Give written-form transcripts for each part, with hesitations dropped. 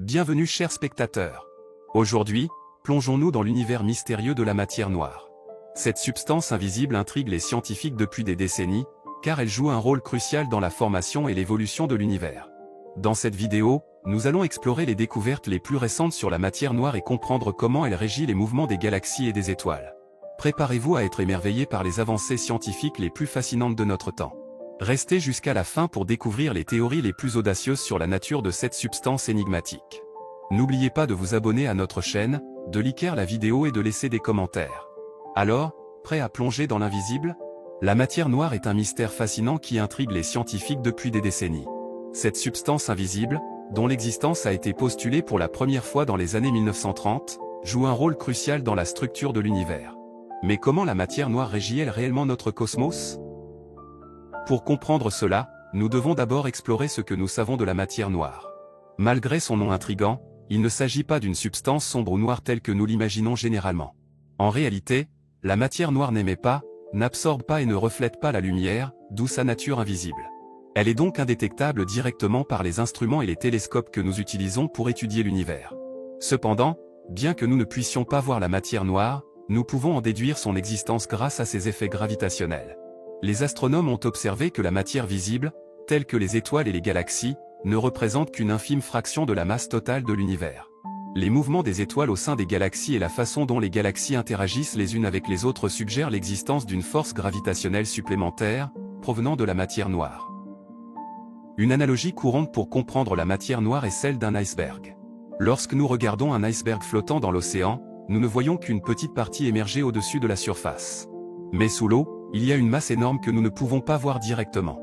Bienvenue chers spectateurs. Aujourd'hui, plongeons-nous dans l'univers mystérieux de la matière noire. Cette substance invisible intrigue les scientifiques depuis des décennies, car elle joue un rôle crucial dans la formation et l'évolution de l'univers. Dans cette vidéo, nous allons explorer les découvertes les plus récentes sur la matière noire et comprendre comment elle régit les mouvements des galaxies et des étoiles. Préparez-vous à être émerveillés par les avancées scientifiques les plus fascinantes de notre temps. Restez jusqu'à la fin pour découvrir les théories les plus audacieuses sur la nature de cette substance énigmatique. N'oubliez pas de vous abonner à notre chaîne, de liker la vidéo et de laisser des commentaires. Alors, prêt à plonger dans l'invisible? La matière noire est un mystère fascinant qui intrigue les scientifiques depuis des décennies. Cette substance invisible, dont l'existence a été postulée pour la première fois dans les années 1930, joue un rôle crucial dans la structure de l'univers. Mais comment la matière noire régit-elle réellement notre cosmos? Pour comprendre cela, nous devons d'abord explorer ce que nous savons de la matière noire. Malgré son nom intrigant, il ne s'agit pas d'une substance sombre ou noire telle que nous l'imaginons généralement. En réalité, la matière noire n'émet pas, n'absorbe pas et ne reflète pas la lumière, d'où sa nature invisible. Elle est donc indétectable directement par les instruments et les télescopes que nous utilisons pour étudier l'univers. Cependant, bien que nous ne puissions pas voir la matière noire, nous pouvons en déduire son existence grâce à ses effets gravitationnels. Les astronomes ont observé que la matière visible, telle que les étoiles et les galaxies, ne représente qu'une infime fraction de la masse totale de l'univers. Les mouvements des étoiles au sein des galaxies et la façon dont les galaxies interagissent les unes avec les autres suggèrent l'existence d'une force gravitationnelle supplémentaire, provenant de la matière noire. Une analogie courante pour comprendre la matière noire est celle d'un iceberg. Lorsque nous regardons un iceberg flottant dans l'océan, nous ne voyons qu'une petite partie émerger au-dessus de la surface. Mais sous l'eau, il y a une masse énorme que nous ne pouvons pas voir directement.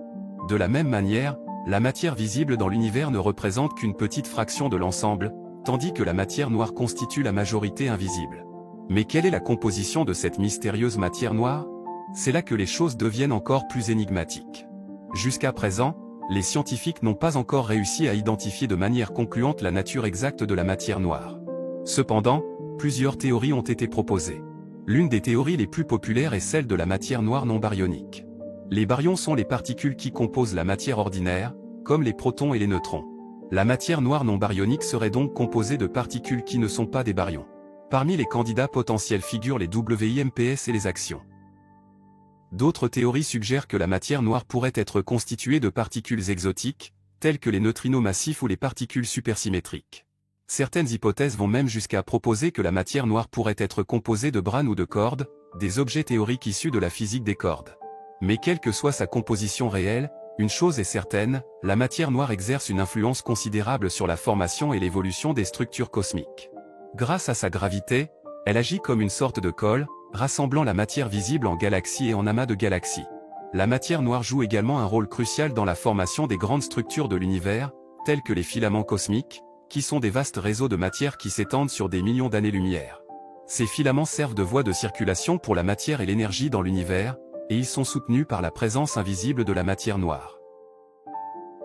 De la même manière, la matière visible dans l'univers ne représente qu'une petite fraction de l'ensemble, tandis que la matière noire constitue la majorité invisible. Mais quelle est la composition de cette mystérieuse matière noire? C'est là que les choses deviennent encore plus énigmatiques. Jusqu'à présent, les scientifiques n'ont pas encore réussi à identifier de manière concluante la nature exacte de la matière noire. Cependant, plusieurs théories ont été proposées. L'une des théories les plus populaires est celle de la matière noire non baryonique. Les baryons sont les particules qui composent la matière ordinaire, comme les protons et les neutrons. La matière noire non baryonique serait donc composée de particules qui ne sont pas des baryons. Parmi les candidats potentiels figurent les WIMPs et les axions. D'autres théories suggèrent que la matière noire pourrait être constituée de particules exotiques, telles que les neutrinos massifs ou les particules supersymétriques. Certaines hypothèses vont même jusqu'à proposer que la matière noire pourrait être composée de brane ou de cordes, des objets théoriques issus de la physique des cordes. Mais quelle que soit sa composition réelle, une chose est certaine, la matière noire exerce une influence considérable sur la formation et l'évolution des structures cosmiques. Grâce à sa gravité, elle agit comme une sorte de colle, rassemblant la matière visible en galaxies et en amas de galaxies. La matière noire joue également un rôle crucial dans la formation des grandes structures de l'univers, telles que les filaments cosmiques, qui sont des vastes réseaux de matière qui s'étendent sur des millions d'années-lumière. Ces filaments servent de voie de circulation pour la matière et l'énergie dans l'univers, et ils sont soutenus par la présence invisible de la matière noire.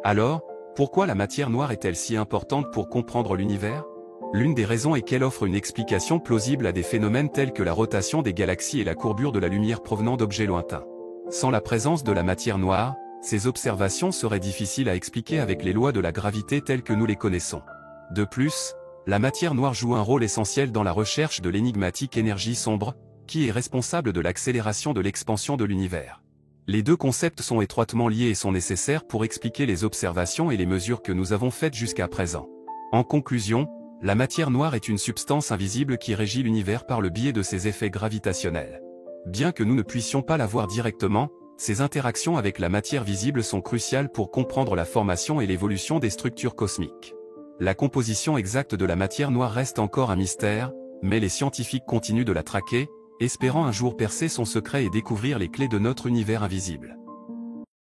Alors, pourquoi la matière noire est-elle si importante pour comprendre l'univers? L'une des raisons est qu'elle offre une explication plausible à des phénomènes tels que la rotation des galaxies et la courbure de la lumière provenant d'objets lointains. Sans la présence de la matière noire, ces observations seraient difficiles à expliquer avec les lois de la gravité telles que nous les connaissons. De plus, la matière noire joue un rôle essentiel dans la recherche de l'énigmatique énergie sombre, qui est responsable de l'accélération de l'expansion de l'univers. Les deux concepts sont étroitement liés et sont nécessaires pour expliquer les observations et les mesures que nous avons faites jusqu'à présent. En conclusion, la matière noire est une substance invisible qui régit l'univers par le biais de ses effets gravitationnels. Bien que nous ne puissions pas la voir directement, ces interactions avec la matière visible sont cruciales pour comprendre la formation et l'évolution des structures cosmiques. La composition exacte de la matière noire reste encore un mystère, mais les scientifiques continuent de la traquer, espérant un jour percer son secret et découvrir les clés de notre univers invisible.